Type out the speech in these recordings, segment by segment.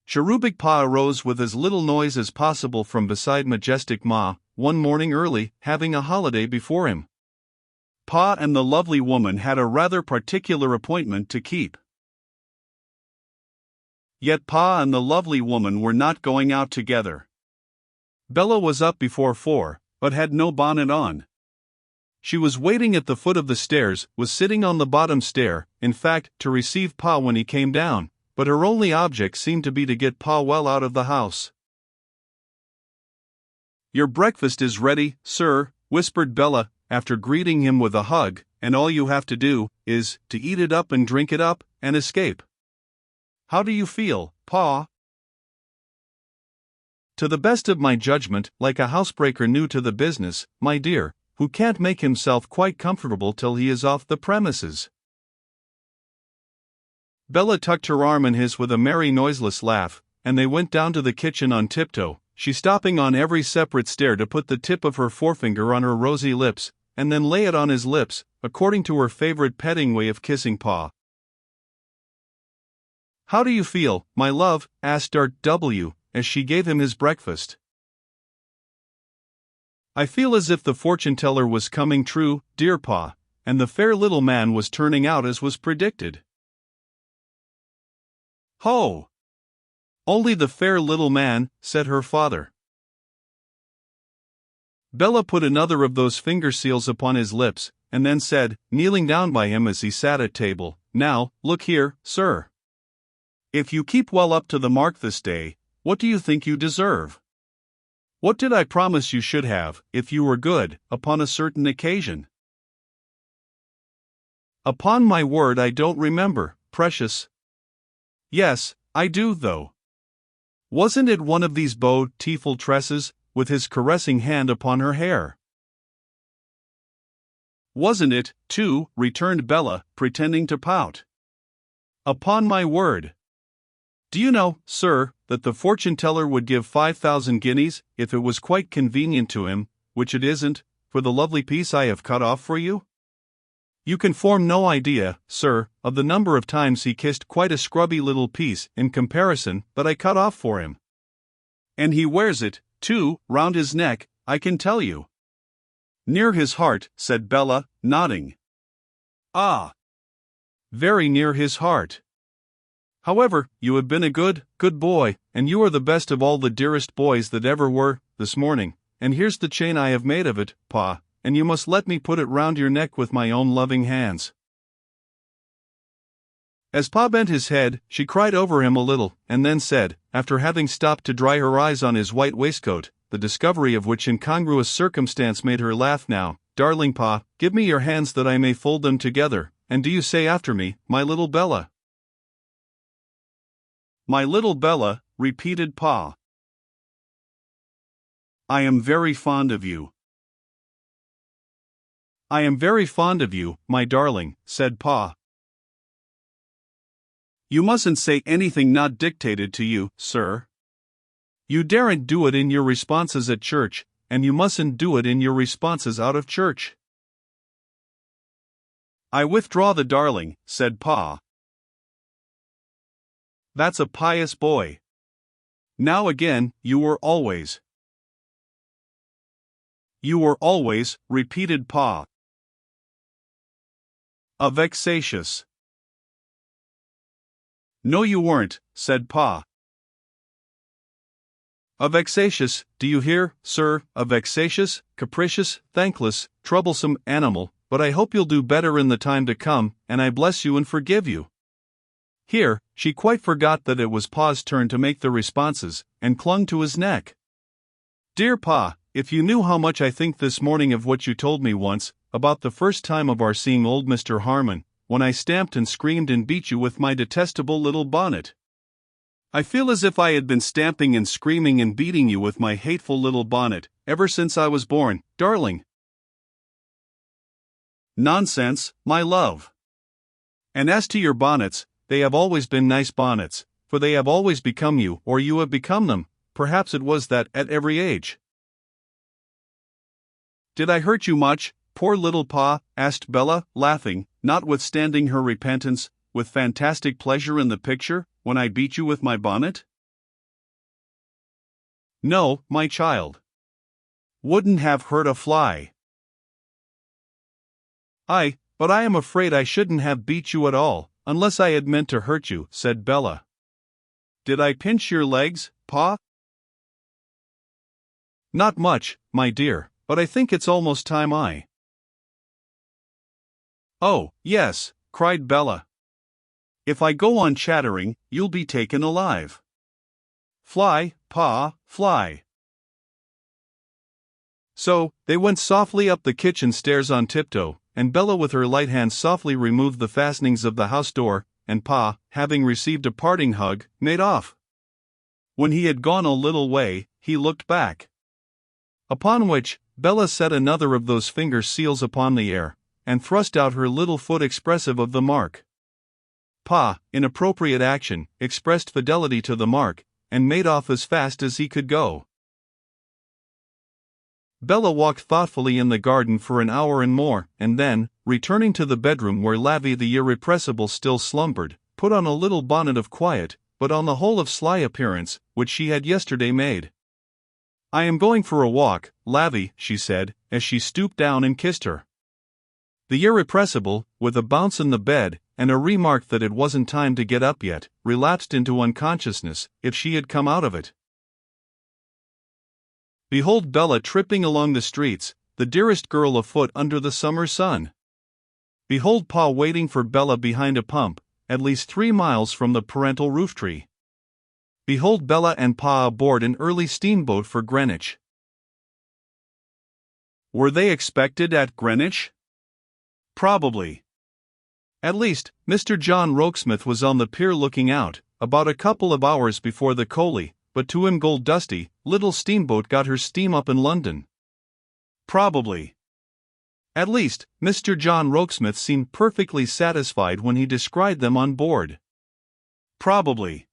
Cherubic Pa arose with as little noise as possible from beside majestic Ma, one morning early, having a holiday before him. Pa and the lovely woman had a rather particular appointment to keep. Yet Pa and the lovely woman were not going out together. Bella was up before 4, but had no bonnet on. She was waiting at the foot of the stairs, was sitting on the bottom stair, in fact, to receive Pa when he came down, but her only object seemed to be to get Pa well out of the house. "Your breakfast is ready, sir," whispered Bella, after greeting him with a hug, "and all you have to do is to eat it up and drink it up, and escape. How do you feel, Pa?" "To the best of my judgment, like a housebreaker new to the business, my dear, who can't make himself quite comfortable till he is off the premises." Bella tucked her arm in his with a merry noiseless laugh, and they went down to the kitchen on tiptoe, she stopping on every separate stair to put the tip of her forefinger on her rosy lips, and then lay it on his lips, according to her favorite petting way of kissing Pa. "How do you feel, my love?" asked Dart W., as she gave him his breakfast. "I feel as if the fortune teller was coming true, dear Pa, and the fair little man was turning out as was predicted." "Ho! Only the fair little man," said her father. Bella put another of those finger seals upon his lips, and then said, kneeling down by him as he sat at table, "Now, look here, sir. If you keep well up to the mark this day, what do you think you deserve? What did I promise you should have, if you were good, upon a certain occasion?" "Upon my word I don't remember, precious." "Yes, I do though. Wasn't it one of these beautiful tresses, with his caressing hand upon her hair?" "Wasn't it, too?" returned Bella, pretending to pout. "Upon my word. Do you know, sir, that the fortune teller would give 5,000 guineas, if it was quite convenient to him, which it isn't, for the lovely piece I have cut off for you? You can form no idea, sir, of the number of times he kissed quite a scrubby little piece in comparison that I cut off for him. And he wears it, too, round his neck, I can tell you." "Near his heart," said Bella, nodding. "Ah! Very near his heart. However, you have been a good boy, and you are the best of all the dearest boys that ever were, this morning, and here's the chain I have made of it, Pa, and you must let me put it round your neck with my own loving hands." As Pa bent his head, she cried over him a little, and then said, after having stopped to dry her eyes on his white waistcoat, the discovery of which incongruous circumstance made her laugh now, "Darling Pa, give me your hands that I may fold them together, and do you say after me, my little Bella?" "My little Bella," repeated Pa. "I am very fond of you." "I am very fond of you, my darling," said Pa. "You mustn't say anything not dictated to you, sir. You daren't do it in your responses at church, and you mustn't do it in your responses out of church." "I withdraw the darling," said Pa. "That's a pious boy. Now again, you were always." "You were always," repeated Pa. "A vexatious." "No you weren't," said Pa. "A vexatious, do you hear, sir, a vexatious, capricious, thankless, troublesome animal, but I hope you'll do better in the time to come, and I bless you and forgive you." Here, she quite forgot that it was Pa's turn to make the responses, and clung to his neck. "Dear Pa, if you knew how much I think this morning of what you told me once, about the first time of our seeing old Mr. Harmon, when I stamped and screamed and beat you with my detestable little bonnet. I feel as if I had been stamping and screaming and beating you with my hateful little bonnet, ever since I was born, darling." "Nonsense, my love. And as to your bonnets, they have always been nice bonnets, for they have always become you, or you have become them. Perhaps it was that at every age." "Did I hurt you much, poor little Pa?" asked Bella, laughing, notwithstanding her repentance, with fantastic pleasure in the picture, "when I beat you with my bonnet?" No, my child. Wouldn't have hurt a fly. But I am afraid I shouldn't have beat you at all, unless I had meant to hurt you, said Bella. Did I pinch your legs, Pa? Not much, my dear, but I think it's almost time I. Oh, yes, cried Bella. If I go on chattering, you'll be taken alive. Fly, Pa, fly. So, they went softly up the kitchen stairs on tiptoe, and Bella with her light hand softly removed the fastenings of the house door, and Pa, having received a parting hug, made off. When he had gone a little way, he looked back. Upon which, Bella set another of those finger seals upon the air, and thrust out her little foot expressive of the mark. Pa, in appropriate action, expressed fidelity to the mark, and made off as fast as he could go. Bella walked thoughtfully in the garden for an hour and more, and then, returning to the bedroom where Lavvy the irrepressible still slumbered, put on a little bonnet of quiet, but on the whole of sly appearance, which she had yesterday made. I am going for a walk, Lavvy, she said, as she stooped down and kissed her. The irrepressible, with a bounce in the bed, and a remark that it wasn't time to get up yet, relapsed into unconsciousness, if she had come out of it. Behold Bella tripping along the streets, the dearest girl afoot under the summer sun. Behold Pa waiting for Bella behind a pump, at least 3 miles from the parental roof-tree. Behold Bella and Pa aboard an early steamboat for Greenwich. Were they expected at Greenwich? Probably. At least, Mr. John Rokesmith was on the pier looking out, about a couple of hours before the Coley, but to him Gold Dusty, little steamboat got her steam up in London. Probably. At least, Mr. John Rokesmith seemed perfectly satisfied when he descried them on board. Probably.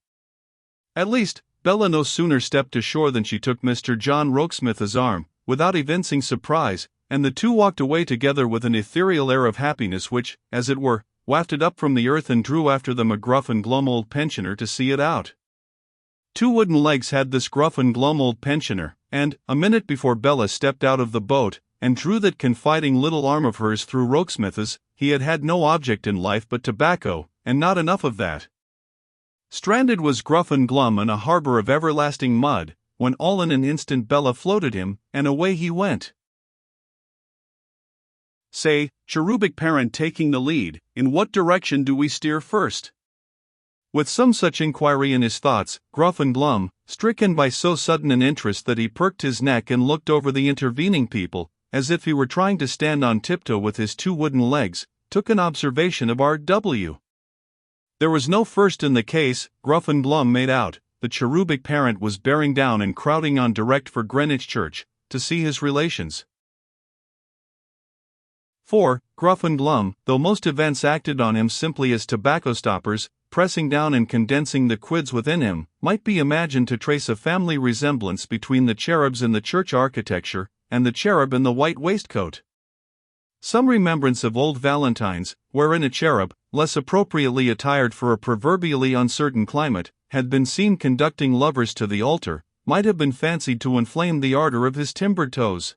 At least, Bella no sooner stepped ashore than she took Mr. John Rokesmith's arm, without evincing surprise, and the two walked away together with an ethereal air of happiness which, as it were, wafted up from the earth and drew after them a gruff and glum old pensioner to see it out. 2 wooden legs had this gruff and glum old pensioner, and, a minute before Bella stepped out of the boat, and drew that confiding little arm of hers through Rokesmith's, he had had no object in life but tobacco, and not enough of that. Stranded was gruff and glum in a harbor of everlasting mud, when all in an instant Bella floated him, and away he went. Say, cherubic parent taking the lead, in what direction do we steer first? With some such inquiry in his thoughts, Gruff and Glum, stricken by so sudden an interest that he perked his neck and looked over the intervening people, as if he were trying to stand on tiptoe with his 2 wooden legs, took an observation of R.W. There was no first in the case, Gruff and Glum made out. The cherubic parent was bearing down and crowding on direct for Greenwich Church, to see his relations. 4. Gruff and Glum, though most events acted on him simply as tobacco stoppers, pressing down and condensing the quids within him, might be imagined to trace a family resemblance between the cherubs in the church architecture, and the cherub in the white waistcoat. Some remembrance of old Valentine's, wherein a cherub, less appropriately attired for a proverbially uncertain climate, had been seen conducting lovers to the altar, might have been fancied to inflame the ardor of his timbered toes.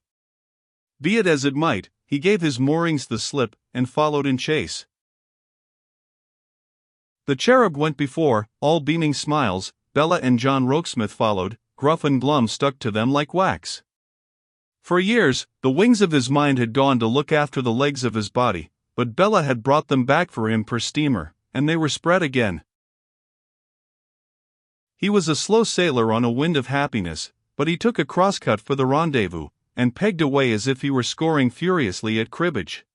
Be it as it might, he gave his moorings the slip, and followed in chase. The cherub went before, all beaming smiles. Bella and John Rokesmith followed, Gruff and Glum stuck to them like wax. For years, the wings of his mind had gone to look after the legs of his body, but Bella had brought them back for him per steamer, and they were spread again. He was a slow sailor on a wind of happiness, but he took a crosscut for the rendezvous, and pegged away as if he were scoring furiously at cribbage.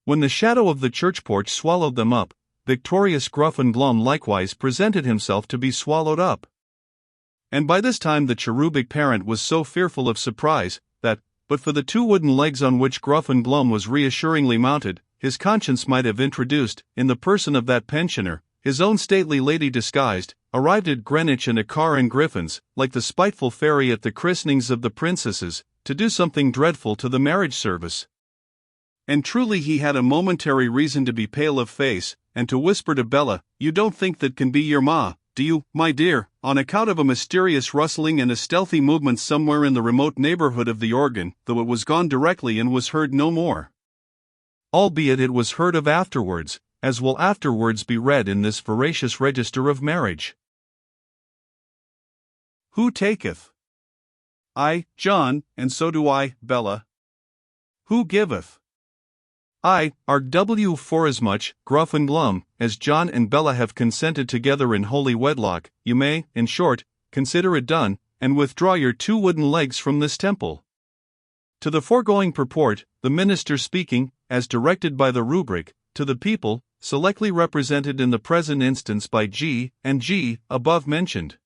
When the shadow of the church porch swallowed them up, victorious Gruff and Glum likewise presented himself to be swallowed up. And by this time the cherubic parent was so fearful of surprise, that, but for the 2 wooden legs on which Gruff and Glum was reassuringly mounted, his conscience might have introduced, in the person of that pensioner, his own stately lady disguised, arrived at Greenwich in a car and griffins, like the spiteful fairy at the christenings of the princesses, to do something dreadful to the marriage service. And truly he had a momentary reason to be pale of face, and to whisper to Bella, "You don't think that can be your ma, do you, my dear, on account of a mysterious rustling and a stealthy movement somewhere in the remote neighborhood of the organ, though it was gone directly and was heard no more. Albeit it was heard of afterwards, as will afterwards be read in this veracious register of marriage. Who taketh? I, John, and so do I, Bella. Who giveth? I, R.W. Forasmuch, Gruff and Glum, as John and Bella have consented together in holy wedlock, you may, in short, consider it done, and withdraw your 2 wooden legs from this temple. To the foregoing purport, the minister speaking, as directed by the rubric, to the people, selectly represented in the present instance by G and G, above mentioned.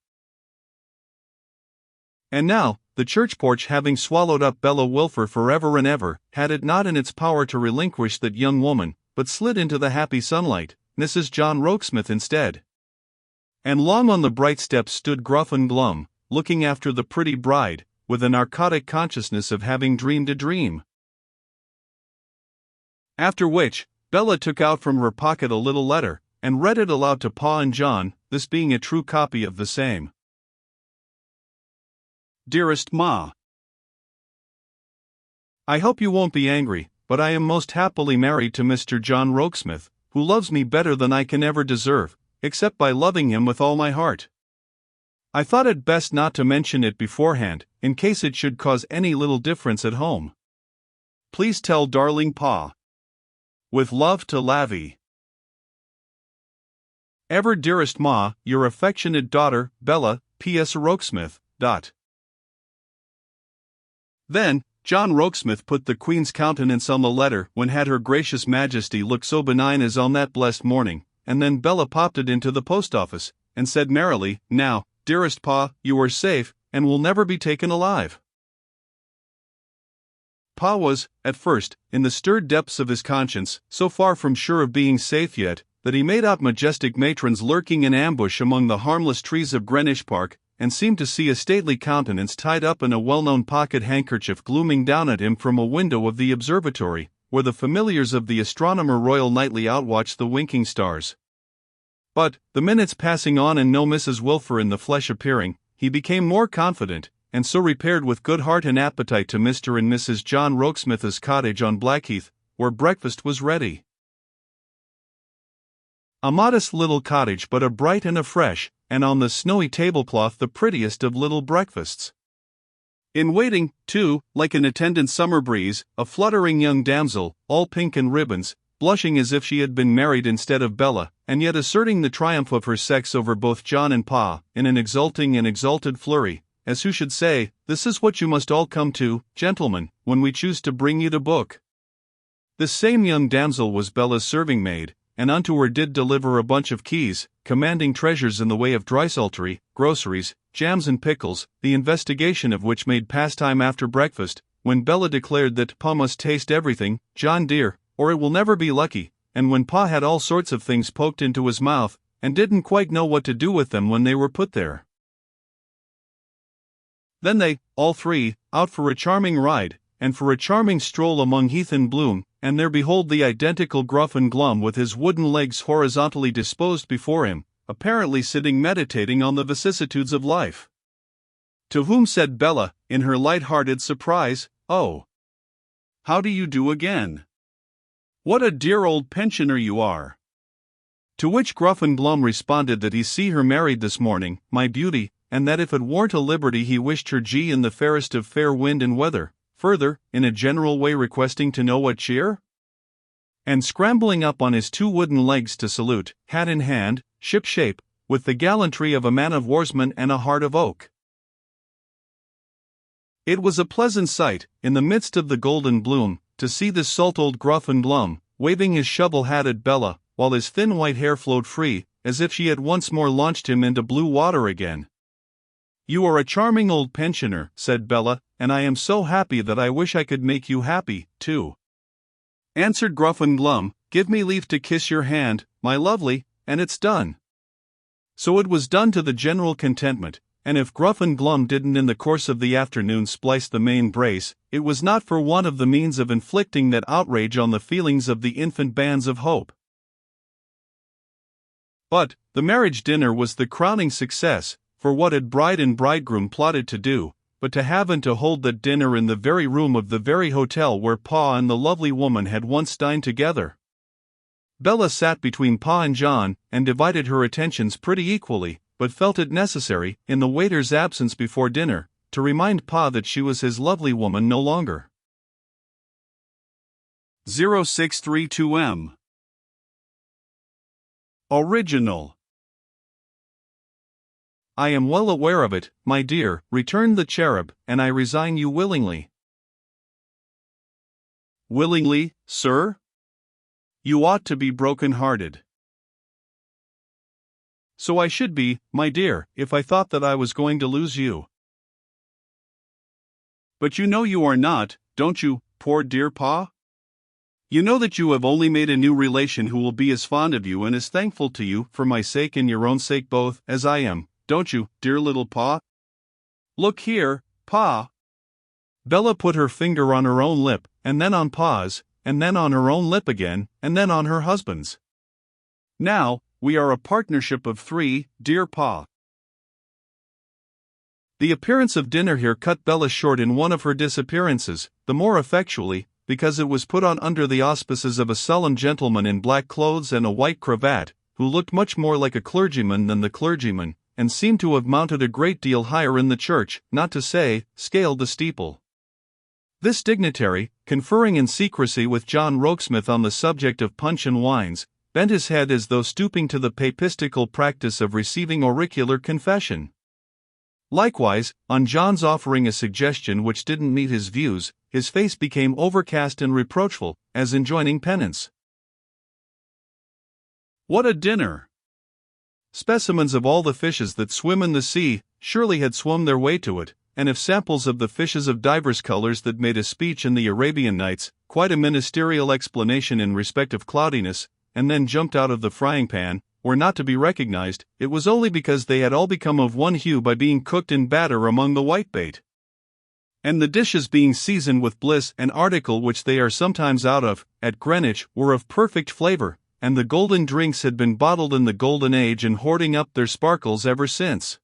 And now, the church porch having swallowed up Bella Wilfer forever and ever, had it not in its power to relinquish that young woman, but slid into the happy sunlight, Mrs. John Rokesmith instead. And long on the bright steps stood Gruff and Glum, looking after the pretty bride, with a narcotic consciousness of having dreamed a dream. After which, Bella took out from her pocket a little letter, and read it aloud to Pa and John, this being a true copy of the same. Dearest Ma, I hope you won't be angry, but I am most happily married to Mr. John Rokesmith, who loves me better than I can ever deserve, except by loving him with all my heart. I thought it best not to mention it beforehand, in case it should cause any little difference at home. Please tell darling Pa. With love to Lavvy. Ever dearest Ma, your affectionate daughter, Bella, P.S. Rokesmith. Then, John Rokesmith put the Queen's countenance on the letter when had her gracious majesty looked so benign as on that blessed morning, and then Bella popped it into the post office, and said merrily, Now, dearest Pa, you are safe, and will never be taken alive. Pa was, at first, in the stirred depths of his conscience, so far from sure of being safe yet, that he made out majestic matrons lurking in ambush among the harmless trees of Greenwich Park, and seemed to see a stately countenance tied up in a well-known pocket handkerchief glooming down at him from a window of the observatory, where the familiars of the Astronomer Royal nightly outwatched the winking stars. But, the minutes passing on and no Mrs. Wilfer in the flesh appearing, he became more confident, and so repaired with good heart and appetite to Mr. and Mrs. John Rokesmith's cottage on Blackheath, where breakfast was ready. A modest little cottage, but a bright and a fresh, and on the snowy tablecloth the prettiest of little breakfasts. In waiting, too, like an attendant summer breeze, a fluttering young damsel, all pink and ribbons, blushing as if she had been married instead of Bella, and yet asserting the triumph of her sex over both John and Pa, in an exulting and exalted flurry, as who should say, This is what you must all come to, gentlemen, when we choose to bring you to book. This same young damsel was Bella's serving maid, and unto her did deliver a bunch of keys, commanding treasures in the way of drysaltery, groceries, jams and pickles, the investigation of which made pastime after breakfast, when Bella declared that Pa must taste everything, John dear, or it will never be lucky, and when Pa had all sorts of things poked into his mouth, and didn't quite know what to do with them when they were put there. Then they, all three, out for a charming ride, and for a charming stroll among heath and bloom, and there behold the identical Gruff and Glum with his wooden legs horizontally disposed before him, apparently sitting meditating on the vicissitudes of life. To whom said Bella, in her light-hearted surprise, Oh! How do you do again? What a dear old pensioner you are! To which Gruff and Glum responded that he see her married this morning, my beauty, and that if it warn't a liberty he wished her G in the fairest of fair wind and weather, further, in a general way requesting to know what cheer? And scrambling up on his 2 wooden legs to salute, hat in hand, ship-shape, with the gallantry of a man-of-warsman and a heart of oak. It was a pleasant sight, in the midst of the golden bloom, to see this salt old Gruff and Glum, waving his shovel hat at Bella, while his thin white hair flowed free, as if she had once more launched him into blue water again. You are a charming old pensioner, said Bella, and I am so happy that I wish I could make you happy, too. Answered Gruff and Glum, Give me leave to kiss your hand, my lovely, and it's done. So it was done to the general contentment, and if Gruff and Glum didn't in the course of the afternoon splice the main brace, it was not for want of the means of inflicting that outrage on the feelings of the infant bands of hope. But the marriage dinner was the crowning success, for what had bride and bridegroom plotted to do, but to have and to hold that dinner in the very room of the very hotel where Pa and the lovely woman had once dined together. Bella sat between Pa and John, and divided her attentions pretty equally, but felt it necessary, in the waiter's absence before dinner, to remind Pa that she was his lovely woman no longer. 0632M Original. I am well aware of it, my dear, returned the cherub, and I resign you willingly. Willingly, sir? You ought to be broken-hearted. So I should be, my dear, if I thought that I was going to lose you. But you know you are not, don't you, poor dear Pa? You know that you have only made a new relation who will be as fond of you and as thankful to you, for my sake and your own sake both, as I am, don't you, dear little Pa? Look here, Pa. Bella put her finger on her own lip, and then on Pa's, and then on her own lip again, and then on her husband's. Now, we are a partnership of three, dear Pa. The appearance of dinner here cut Bella short in one of her disappearances, the more effectually, because it was put on under the auspices of a solemn gentleman in black clothes and a white cravat, who looked much more like a clergyman than the clergyman, and seemed to have mounted a great deal higher in the church, not to say, scaled the steeple. This dignitary, conferring in secrecy with John Rokesmith on the subject of punch and wines, bent his head as though stooping to the papistical practice of receiving auricular confession. Likewise, on John's offering a suggestion which didn't meet his views, his face became overcast and reproachful, as enjoining penance. What a dinner! Specimens of all the fishes that swim in the sea surely had swum their way to it, and if samples of the fishes of divers colors that made a speech in the Arabian Nights, quite a ministerial explanation in respect of cloudiness, and then jumped out of the frying pan, were not to be recognized, it was only because they had all become of one hue by being cooked in batter among the whitebait. And the dishes being seasoned with bliss, an article which they are sometimes out of, at Greenwich, were of perfect flavor, and the golden drinks had been bottled in the golden age and hoarding up their sparkles ever since.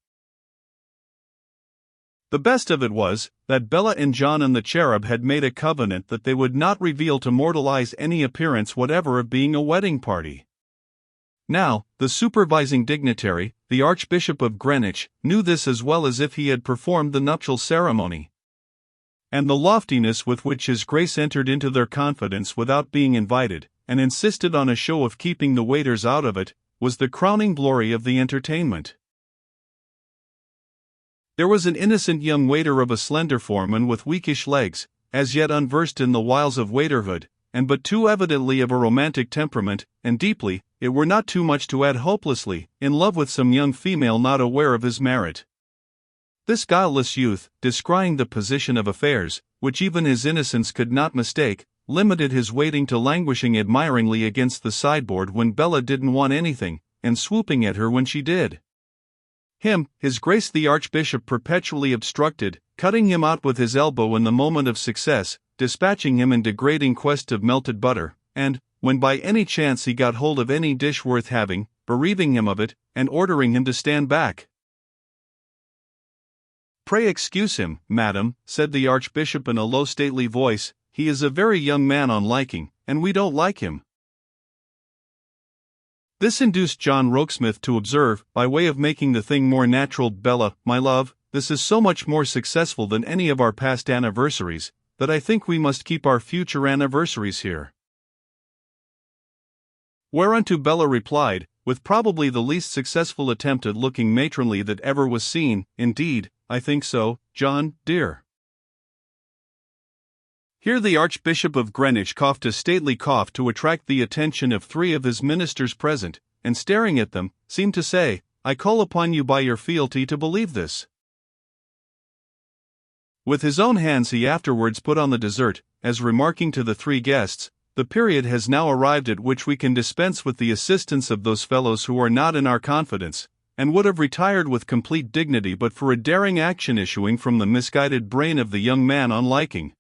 The best of it was, that Bella and John and the cherub had made a covenant that they would not reveal to mortal eyes any appearance whatever of being a wedding party. Now, the supervising dignitary, the Archbishop of Greenwich, knew this as well as if he had performed the nuptial ceremony. And the loftiness with which His Grace entered into their confidence without being invited, and insisted on a show of keeping the waiters out of it, was the crowning glory of the entertainment. There was an innocent young waiter of a slender form and with weakish legs, as yet unversed in the wiles of waiterhood, and but too evidently of a romantic temperament, and deeply, it were not too much to add hopelessly, in love with some young female not aware of his merit. This guileless youth, descrying the position of affairs, which even his innocence could not mistake, limited his waiting to languishing admiringly against the sideboard when Bella didn't want anything, and swooping at her when she did. Him, His Grace the Archbishop perpetually obstructed, cutting him out with his elbow in the moment of success, dispatching him in degrading quest of melted butter, and, when by any chance he got hold of any dish worth having, bereaving him of it, and ordering him to stand back. "Pray excuse him, madam," said the Archbishop in a low stately voice, "he is a very young man on liking, and we don't like him." This induced John Rokesmith to observe, by way of making the thing more natural, "Bella, my love, this is so much more successful than any of our past anniversaries, that I think we must keep our future anniversaries here." Whereunto Bella replied, with probably the least successful attempt at looking matronly that ever was seen, "Indeed, I think so, John, dear." Here the Archbishop of Greenwich coughed a stately cough to attract the attention of three of his ministers present, and staring at them, seemed to say, "I call upon you by your fealty to believe this." With his own hands he afterwards put on the dessert, as remarking to the three guests, "The period has now arrived at which we can dispense with the assistance of those fellows who are not in our confidence, and would have retired with complete dignity but for a daring action issuing from the misguided brain of the young man on liking.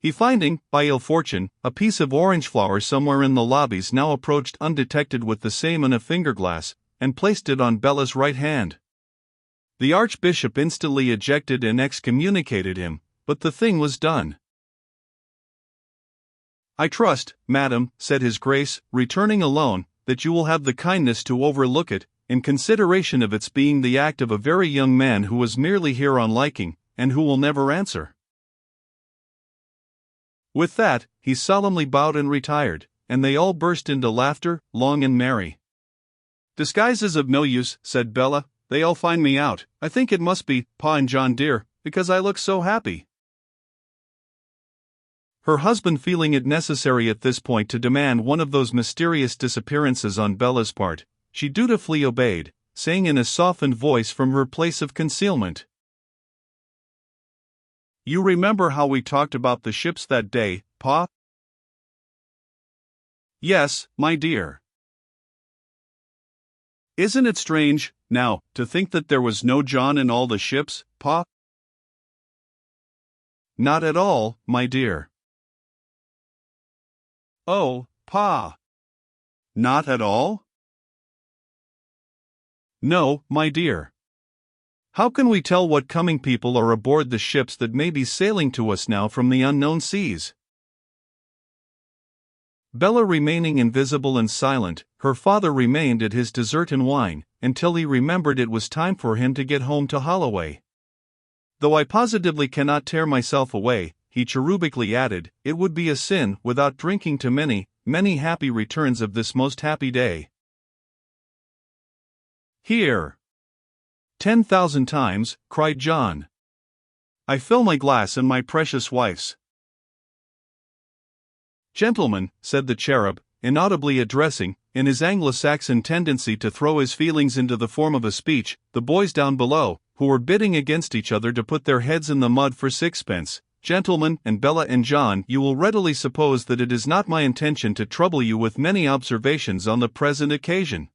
He finding, by ill fortune, a piece of orange flower somewhere in the lobbies now approached undetected with the same in a finger-glass, and placed it on Bella's right hand. The Archbishop instantly ejected and excommunicated him, but the thing was done. "I trust, madam," said his Grace, returning alone, "that you will have the kindness to overlook it, in consideration of its being the act of a very young man who was merely here on liking, and who will never answer." With that, he solemnly bowed and retired, and they all burst into laughter, long and merry. "Disguise is of no use," said Bella, "they all find me out. I think it must be, Pa and John dear, because I look so happy." Her husband, feeling it necessary at this point to demand one of those mysterious disappearances on Bella's part, she dutifully obeyed, saying in a softened voice from her place of concealment, "You remember how we talked about the ships that day, Pa?" "Yes, my dear." "Isn't it strange, now, to think that there was no John in all the ships, Pa?" "Not at all, my dear." "Oh, Pa! Not at all?" "No, my dear. How can we tell what coming people are aboard the ships that may be sailing to us now from the unknown seas?" Bella remaining invisible and silent, her father remained at his dessert and wine, until he remembered it was time for him to get home to Holloway. "Though I positively cannot tear myself away," he cherubically added, "it would be a sin without drinking to many, many happy returns of this most happy day." "Here! 10,000 times," cried John. "I fill my glass and my precious wife's." "Gentlemen," said the cherub, inaudibly addressing, in his Anglo-Saxon tendency to throw his feelings into the form of a speech, the boys down below, who were bidding against each other to put their heads in the mud for sixpence, "Gentlemen, and Bella and John, you will readily suppose that it is not my intention to trouble you with many observations on the present occasion.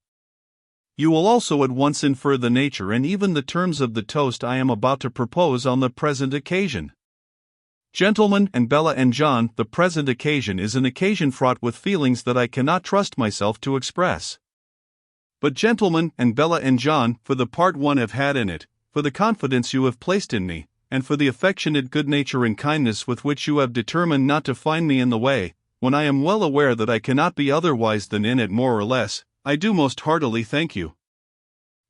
You will also at once infer the nature and even the terms of the toast I am about to propose on the present occasion. Gentlemen, and Bella and John, the present occasion is an occasion fraught with feelings that I cannot trust myself to express. But gentlemen, and Bella and John, for the part one have had in it, for the confidence you have placed in me, and for the affectionate good nature and kindness with which you have determined not to find me in the way, when I am well aware that I cannot be otherwise than in it more or less, I do most heartily thank you.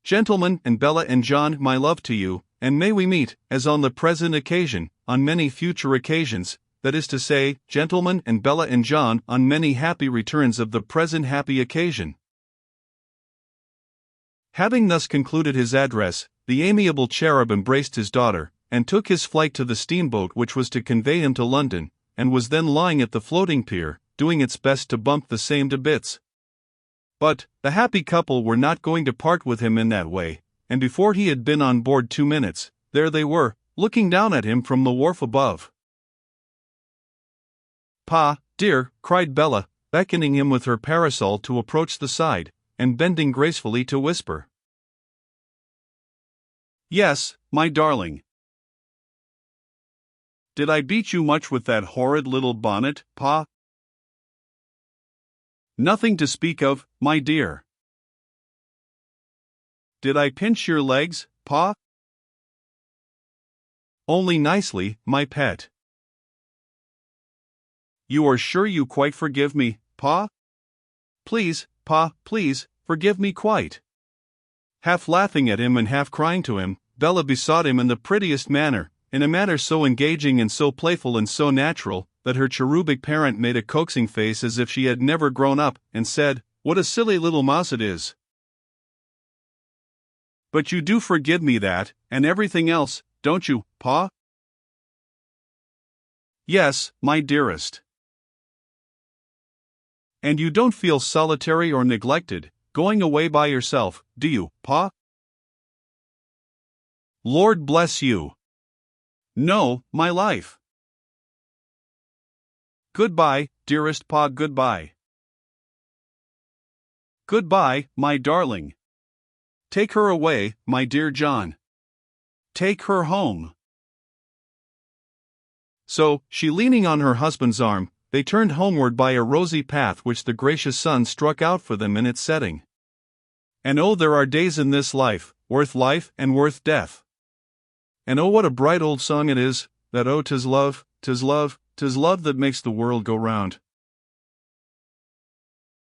Gentlemen, and Bella and John, my love to you, and may we meet, as on the present occasion, on many future occasions, that is to say, gentlemen, and Bella and John, on many happy returns of the present happy occasion." Having thus concluded his address, the amiable cherub embraced his daughter, and took his flight to the steamboat which was to convey him to London, and was then lying at the floating pier, doing its best to bump the same to bits. But the happy couple were not going to part with him in that way, and before he had been on board 2 minutes, there they were, looking down at him from the wharf above. "Pa, dear," cried Bella, beckoning him with her parasol to approach the side, and bending gracefully to whisper, "Yes, my darling. Did I beat you much with that horrid little bonnet, Pa?" "Nothing to speak of, my dear." "Did I pinch your legs, Pa?" "Only nicely, my pet." "You are sure you quite forgive me, Pa? Please, Pa, please, forgive me quite." Half laughing at him and half crying to him, Bella besought him in the prettiest manner, in a manner so engaging and so playful and so natural, that her cherubic parent made a coaxing face as if she had never grown up, and said, "What a silly little mouse it is! But you do forgive me that, and everything else, don't you, Pa?" "Yes, my dearest." "And you don't feel solitary or neglected, going away by yourself, do you, Pa?" "Lord bless you! No, my life." "Goodbye, dearest Pa, goodbye." "Goodbye, my darling. Take her away, my dear John. Take her home." So, she leaning on her husband's arm, they turned homeward by a rosy path which the gracious sun struck out for them in its setting. And oh, there are days in this life and worth death. And oh, what a bright old song it is, that oh, 'tis love, 'tis love, 'tis love that makes the world go round.